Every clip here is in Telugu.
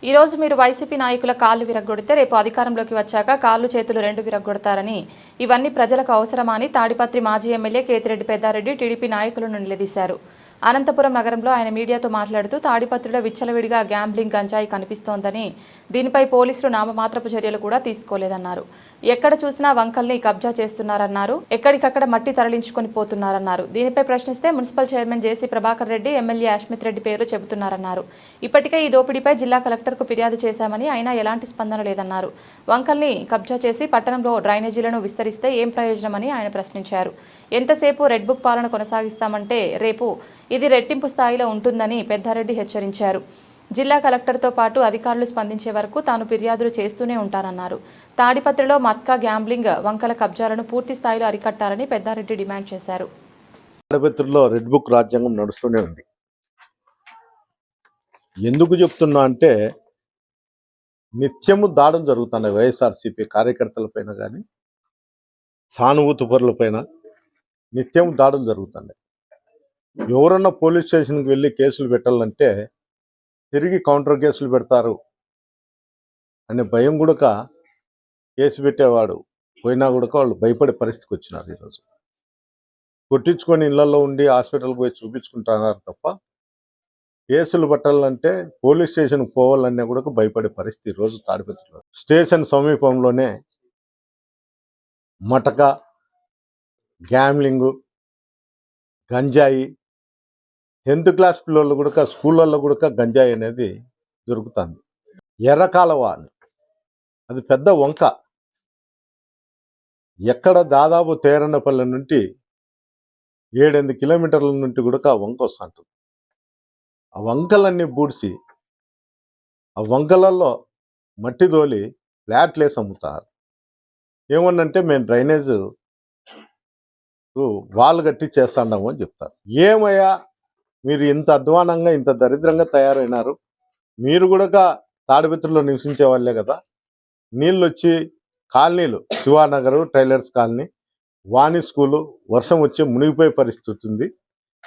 ఈ రోజు మీరు వైసీపీ నాయకుల కాళ్ళు విరగ్గొడితే రేపు అధికారంలోకి వచ్చాక కాళ్ళు చేతులు రెండు విరగ్గొడతారని, ఇవన్నీ ప్రజలకు అవసరమా అని తాడిపత్రి మాజీ ఎమ్మెల్యే కేతిరెడ్డి పెద్దారెడ్డి టీడీపీ నాయకులను నిలదీశారు. అనంతపురం నగరంలో ఆయన మీడియాతో మాట్లాడుతూ తాడిపత్రిలో విచ్చలవిడిగా గ్యాంబ్లింగ్ గంజాయి కనిపిస్తోందని, దీనిపై పోలీసులు నామమాత్రపు చర్యలు కూడా తీసుకోలేదన్నారు. ఎక్కడ చూసినా వంకల్ని కబ్జా చేస్తున్నారన్నారు. ఎక్కడికక్కడ మట్టి తరలించుకొని పోతున్నారన్నారు. దీనిపై ప్రశ్నిస్తే మున్సిపల్ చైర్మన్ జేసీ ప్రభాకర్ రెడ్డి, ఎమ్మెల్యే అష్మిత్ రెడ్డి పేరు చెబుతున్నారన్నారు. ఇప్పటికే ఈ దోపిడీపై జిల్లా కలెక్టర్కు ఫిర్యాదు చేశామని, అయినా ఎలాంటి స్పందన లేదన్నారు. వంకల్ని కబ్జా చేసి పట్టణంలో డ్రైనేజీలను విస్తరిస్తే ఏం ప్రయోజనమని ఆయన ప్రశ్నించారు. ఎంతసేపు రెడ్ బుక్ పాలన కొనసాగిస్తామంటే రేపు ఇది రెట్టింపు స్థాయిలో ఉంటుందని పెద్దారెడ్డి హెచ్చరించారు. జిల్లా కలెక్టర్తో పాటు అధికారులు స్పందించే వరకు తాను ఫిర్యాదులు చేస్తూనే ఉంటానన్నారు. తాడిపత్రిలో మట్కా గ్యాంబ్లింగ్, వంకల కబ్జాలను పూర్తి స్థాయిలో అరికట్టాలని పెద్దారెడ్డి డిమాండ్ చేశారు. తాడిపత్రిలో రెడ్ బుక్ రాజ్యాంగం నడుస్తూనే ఉంది. ఎందుకు చెప్తున్నా అంటే, నిత్యము దాడులు జరుగుతున్నాయి వైఎస్ఆర్సీపీ కార్యకర్తలపైన కానీ సానుభూతి పరులపైన నిత్యం దాడులు జరుగుతున్నాయి. ఎవరన్నా పోలీస్ స్టేషన్కి వెళ్ళి కేసులు పెట్టాలంటే తిరిగి కౌంటర్ కేసులు పెడతారు అనే భయం కూడా కేసు పెట్టేవాడు పోయినా కూడా వాళ్ళు భయపడే పరిస్థితికి వచ్చినారు. ఈరోజు కొట్టించుకొని ఇళ్లలో ఉండి హాస్పిటల్కి పోయి చూపించుకుంటున్నారు తప్ప కేసులు పట్టాలంటే పోలీస్ స్టేషన్కి పోవాలన్నా కూడా భయపడే పరిస్థితి ఈరోజు తాడిపత్రిలో. స్టేషన్ సమీపంలోనే మటక, గ్యామ్లింగు, గంజాయి, 10th క్లాస్ పిల్లలు కూడా స్కూళ్ళల్లో కూడా గంజాయి అనేది దొరుకుతుంది. ఎర్రకాలవ అది పెద్ద వంక, ఎక్కడ దాదాపు తేరన్నపల్లి నుండి 7-8 కిలోమీటర్ల నుండి కూడా వంక వస్తుంటుంది. ఆ వంకలన్నీ బూడ్చి ఆ వంకలలో మట్టి దోలి ఫ్లాట్లేసి అమ్ముతారు. ఏమన్నంటే మేము డ్రైనేజ్ వాళ్ళు కట్టి చేస్తాము అని చెప్తారు. ఏమయ్యా మీరు ఇంత అధ్వానంగా ఇంత దరిద్రంగా తయారైనారు? మీరు కూడా తాడిపత్రిలో నివసించే వాళ్ళే కదా. నీళ్ళు వచ్చి కాలనీలు, శివానగరు, టైలర్స్ కాలనీ, వాణి స్కూలు వర్షం వచ్చి మునిగిపోయే పరిస్థితి ఉంది.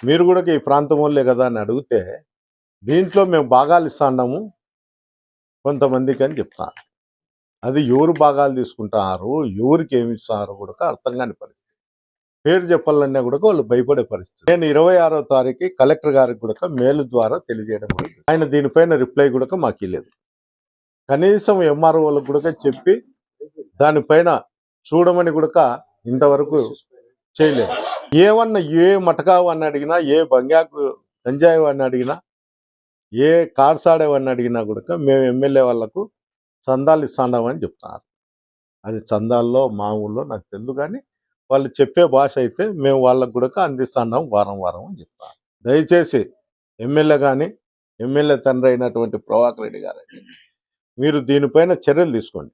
మీరు కూడా ఈ ప్రాంతం వాళ్ళే కదా అని అడిగితే, దీంట్లో మేము భాగాలు ఇస్తాము కొంతమందికి అని చెప్తారు. అది ఎవరు భాగాలు తీసుకుంటారు, ఎవరికి ఏమి ఇస్తారో కూడా అర్థం కాని పరిస్థితి. పేరు చెప్పాలన్నా కూడా వాళ్ళు భయపడే పరిస్థితి. నేను 26వ తారీఖు కలెక్టర్ గారికి కూడా మెయిల్ ద్వారా తెలియజేయడం జరిగింది. ఆయన దీనిపైన రిప్లై కూడా మాకు ఇవ్వలేదు. కనీసం ఎంఆర్ఓలకు కూడా చెప్పి దానిపైన చూడమని కూడా ఇంతవరకు చేయలేదు. ఏమన్నా ఏ మటకావు అని అడిగినా, ఏ బంగాకు గంజాయి అని అడిగినా, ఏ కార్సాడేవని అడిగినా కూడా మేము ఎమ్మెల్యే వాళ్లకు చందాలు ఇస్తాండామని చెప్తున్నారు. అది చందాల్లో మా ఊళ్ళో నాకు తెలుసు, కానీ వాళ్ళు చెప్పే భాష అయితే మేము వాళ్ళకు కూడా అందిస్తున్నాం వారం వారం అని చెప్తారు. దయచేసి ఎమ్మెల్యే కానీ ఎమ్మెల్యే తండ్రి అయినటువంటి ప్రభాకర్ రెడ్డి గారు మీరు దీనిపైన చర్యలు తీసుకోండి.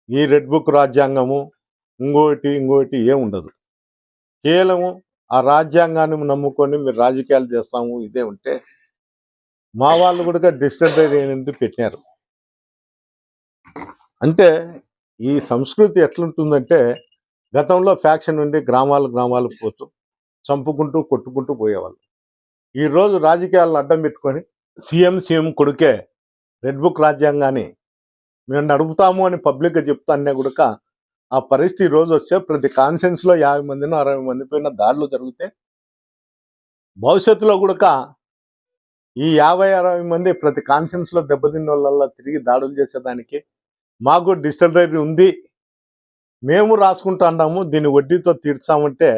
ఈ రెడ్ బుక్ రాజ్యాంగము ఇంకోటి ఏముండదు. కేవలము ఆ రాజ్యాంగాన్ని నమ్ముకొని మీరు రాజకీయాలు చేస్తాము ఇదే ఉంటే, మా వాళ్ళు కూడా డిస్టర్బ్ అనేది పెట్టినారు. అంటే ఈ సంస్కృతి ఎట్లుంటుందంటే, గతంలో ఫ్యాక్షన్ నుండి గ్రామాలు పోతూ చంపుకుంటూ కొట్టుకుంటూ పోయేవాళ్ళు. ఈరోజు రాజకీయాలను అడ్డం పెట్టుకొని సీఎం కొడుకే రెడ్ బుక్ రాజ్యాంగాన్ని మేము నడుపుతాము అని పబ్లిక్గా చెప్తానే కూడా ఆ పరిస్థితి రోజు వస్తే ప్రతి కాన్ఫరెన్స్లో 50 మందినో 60 మంది పైన దాడులు జరిగితే, భవిష్యత్తులో కూడా ఈ 50-60 మంది ప్రతి కాన్ఫరెన్స్లో దెబ్బతిన్న వాళ్ళ తిరిగి దాడులు చేసేదానికి మాకు డిజిటల్ ఉంది, మేము రాసుకుంటా అన్నాము, దీన్ని వడ్డీతో తీర్చామంటే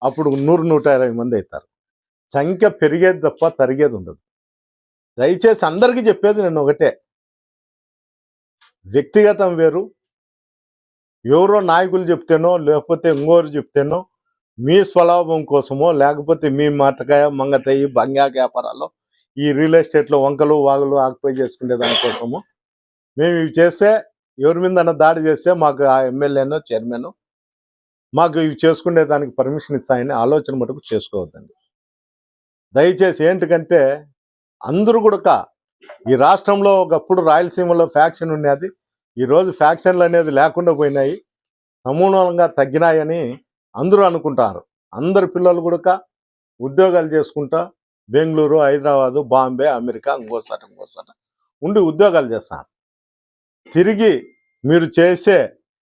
అప్పుడు 100-120 మంది అవుతారు. సంఖ్య పెరిగేది తప్ప తరిగేది ఉండదు. దయచేసి అందరికీ చెప్పేది నేను ఒకటే, వ్యక్తిగతం వేరు, ఎవరో నాయకులు చెప్తేనో లేకపోతే ఇంకోరు చెప్తేనో మీ స్వలాభం కోసమో లేకపోతే మీ మటకాయ మంగతాయి బంగాక వ్యాపారాల్లో ఈ రియల్ ఎస్టేట్లో వంకలు వాగులు ఆక్యుపై చేసుకునే దానికోసము మేము ఇవి చేస్తే, ఎవరి మీద దాడి చేస్తే మాకు ఆ ఎమ్మెల్యేనో చైర్మన్ మాకు ఇవి చేసుకునే దానికి పర్మిషన్ ఇస్తాయని ఆలోచన మటుకు చేసుకోవద్దండి. దయచేసి ఏంటికంటే, అందరూ కూడా ఈ రాష్ట్రంలో ఒకప్పుడు రాయలసీమలో ఫ్యాక్షన్ ఉండేది, ఈరోజు ఫ్యాక్షన్లు అనేది లేకుండా పోయినాయి, సమూలంగా తగ్గినాయని అందరూ అనుకుంటారు. అందరు పిల్లలు కూడా ఉద్యోగాలు చేసుకుంటా బెంగళూరు, హైదరాబాదు, బాంబే, అమెరికా ఇంకోసారి ఉండి ఉద్యోగాలు చేస్తున్నారు. తిరిగి మీరు చేసే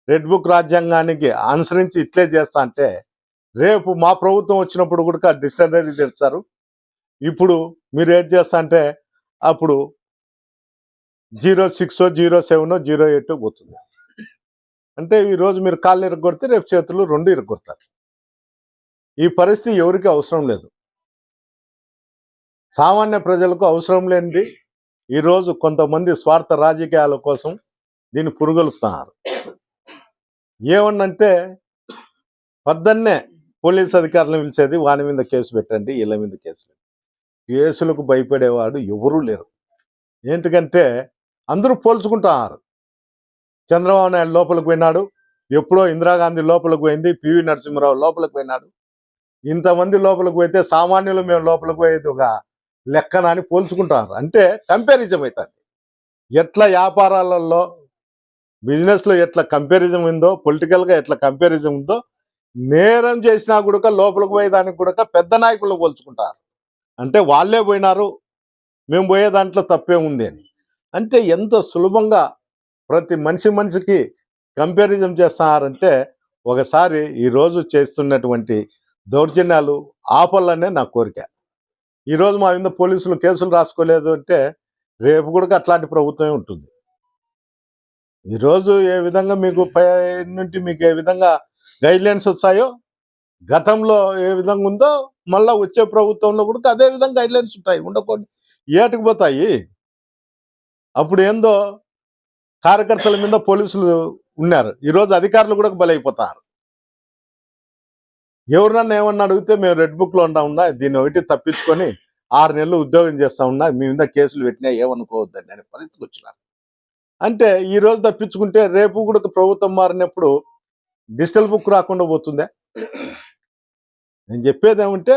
రెడ్ బుక్ రాజ్యాంగానికి అనుసరించి ఇట్లే చేస్తా అంటే రేపు మా ప్రభుత్వం వచ్చినప్పుడు కూడా డిస్టలరీ తెచ్చారు. ఇప్పుడు మీరు ఏం చేస్తా అంటే అప్పుడు 06, 07, 08 పోతుంది. అంటే ఈరోజు మీరు కాళ్ళు ఇరగొడితే రేపు చేతులు 2 ఇరగొడతారు. ఈ పరిస్థితి ఎవరికి అవసరం లేదు. సామాన్య ప్రజలకు అవసరం లేనిది ఈరోజు కొంతమంది స్వార్థ రాజకీయాల కోసం దీన్ని పురుగొలుపుతున్నారు. ఏమన్నంటే పొద్దున్నే పోలీస్ అధికారులను పిలిచేది, వాని మీద కేసు పెట్టండి, వీళ్ళ మీద కేసు పెట్టండి. కేసులకు భయపడేవాడు ఎవరూ లేరు. ఏంటికంటే అందరూ పోల్చుకుంటున్నారు. చంద్రబాబు నాయుడు లోపలికి పోయినాడు, ఎప్పుడో ఇందిరాగాంధీ లోపలికి పోయింది, పివి నరసింహరావు లోపలికి పోయినాడు. ఇంతమంది లోపలికి పోతే సామాన్యులు మేము లోపలికి పోయేది ఒక లెక్కన అని పోల్చుకుంటున్నారు. అంటే కంపారిజం అవుతుంది. ఎట్లా వ్యాపారాలలో బిజినెస్లో ఎట్లా కంపారిజం ఉందో, పొలిటికల్గా ఎట్లా కంపారిజం ఉందో, నేరం చేసినా కూడా లోపలికి పోయేదానికి కూడా పెద్ద నాయకులు పోల్చుకుంటారు. అంటే వాళ్ళే పోయినారు, మేము పోయే దాంట్లో తప్పే ఉంది అని. అంటే ఎంత సులభంగా ప్రతి మనిషికి కంపారిజం చేస్తున్నారంటే ఒకసారి ఈరోజు చేస్తున్నటువంటి దౌర్జన్యాలు ఆపాలనే నా కోరిక. ఈరోజు మా మీద పోలీసులు కేసులు రాసుకోలేదు అంటే రేపు కూడా అట్లాంటి ప్రభుత్వమే ఉంటుంది. ఈరోజు ఏ విధంగా మీకు పై నుండి మీకు ఏ విధంగా గైడ్లైన్స్ వచ్చాయో, గతంలో ఏ విధంగా ఉందో మళ్ళీ వచ్చే ప్రభుత్వంలో కూడా అదే విధంగా గైడ్లైన్స్ ఉంటాయి. ఉండకుండా ఏటికి పోతాయి. అప్పుడు ఏందో కార్యకర్తల మీద పోలీసులు ఉన్నారు, ఈరోజు అధికారులు కూడా బలైపోతారు. ఎవరినన్నా ఏమన్నా అడిగితే మేము రెడ్ బుక్లో ఉన్నా, దీన్ని ఒకటి తప్పించుకొని 6 నెలలు ఉద్యోగం చేస్తా ఉన్నా, మీ మీద కేసులు పెట్టినా ఏమనుకోవద్దండి అనే పరిస్థితికి వచ్చినారు. అంటే ఈ రోజు తప్పించుకుంటే రేపు కూడా ప్రభుత్వం మారినప్పుడు డిజిటల్ బుక్ రాకుండా పోతుందే. నేను చెప్పేది ఏమంటే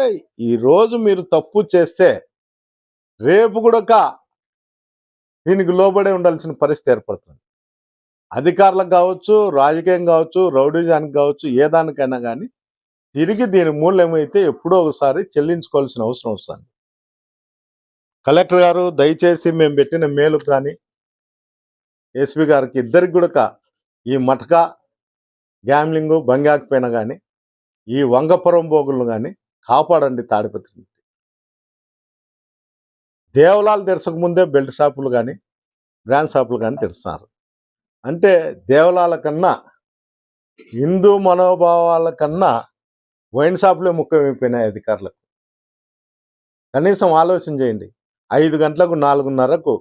ఈరోజు మీరు తప్పు చేస్తే రేపు కూడా దీనికి లోబడే ఉండాల్సిన పరిస్థితి ఏర్పడుతుంది. అధికారులకు కావచ్చు, రాజకీయం కావచ్చు, రౌడీజానికి కావచ్చు, ఏ దానికైనా కానీ తిరిగి దీని మూల్యమైతే ఎప్పుడో ఒకసారి చెల్లించుకోవాల్సిన అవసరం వస్తుంది. కలెక్టర్ గారు దయచేసి మేము పెట్టిన మేలు కానీ ఎస్పీ గారికి ఇద్దరికి కూడా ఈ మటక గ్యామ్లింగు బంగాకపోయినా కానీ ఈ వంగపురం బోగులను కానీ కాపాడండి. తాడిపత్రి దేవలాలు తెరచక ముందే బెల్ట్ షాపులు కానీ బ్రాండ్ షాపులు కానీ తెరుస్తున్నారు. అంటే దేవలాల కన్నా, హిందూ మనోభావాల కన్నా వైన్ షాపులే ముఖ్యమైపోయినాయి అధికారులకు. కనీసం ఆలోచన చేయండి. 5 గంటలకు 4:30కు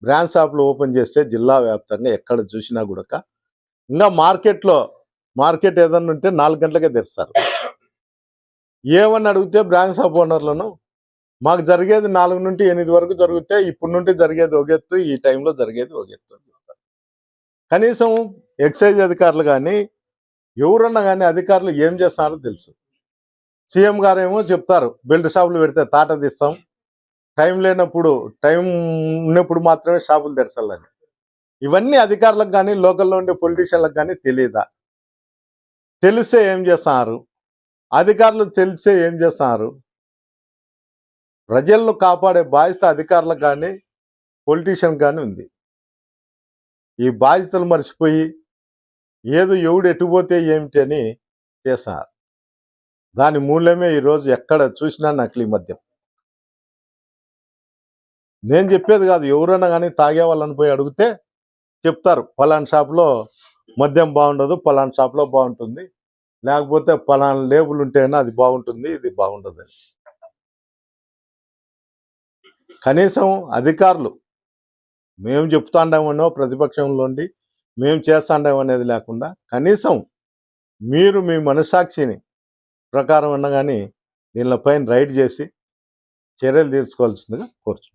బ్రాండ్ షాపులు ఓపెన్ చేస్తే జిల్లా వ్యాప్తంగా ఎక్కడ చూసినా కూడా ఇంకా మార్కెట్ ఏదన్నా ఉంటే 4 గంటలకే తెరుస్తారు. ఏమని అడిగితే బ్రాండ్ షాప్ ఓనర్లను మాకు జరిగేది 4 నుండి 8 వరకు జరిగితే ఇప్పుడు నుండి జరిగేది ఒక ఎత్తు, ఈ టైంలో జరిగేది ఒక ఎత్తు. కనీసం ఎక్సైజ్ అధికారులు కానీ ఎవరన్నా కానీ అధికారులు ఏం చేస్తున్నారో తెలుసు. సీఎం గారేమో చెప్తారు బెల్ట్ షాపులు పెడితే తాట తీస్తాం, టైం లేనప్పుడు, టైం ఉన్నప్పుడు మాత్రమే షాపులు తెరచాలని. ఇవన్నీ అధికారులకు కానీ లోకల్లో ఉండే పొలిటీషియన్లకు కానీ తెలియదా? తెలిస్తే ఏం చేస్తున్నారు? అధికారులు తెలిస్తే ఏం చేస్తున్నారు? ప్రజలను కాపాడే బాధ్యత అధికారులకు కానీ పొలిటీషియన్ కానీ ఉంది. ఈ బాధ్యతలు మర్చిపోయి ఏదో ఎవడు ఎటుపోతే ఏమిటి అని చేస్తున్నారు. దాని మూల్యమే ఈరోజు ఎక్కడ చూసినా నకిలీ మద్యం. నేను చెప్పేది కాదు, ఎవరైనా కానీ తాగే వాళ్ళని పోయి అడిగితే చెప్తారు పలానా షాప్లో మద్యం బాగుండదు, పలానా షాప్లో బాగుంటుంది, లేకపోతే పలానా లేబుల్ ఉంటేనే అది బాగుంటుంది, ఇది బాగుండదు అని. కనీసం అధికారులు మేము చెప్తాండామనో ప్రతిపక్షంలో ఉండి మేము చేస్తాండామనేది లేకుండా కనీసం మీరు మీ మనస్సాక్షిని ప్రకారం అన్నా కానీ దీనిపైన రైడ్ చేసి చర్యలు తీసుకోవాల్సిందిగా కోరుచున్నాను.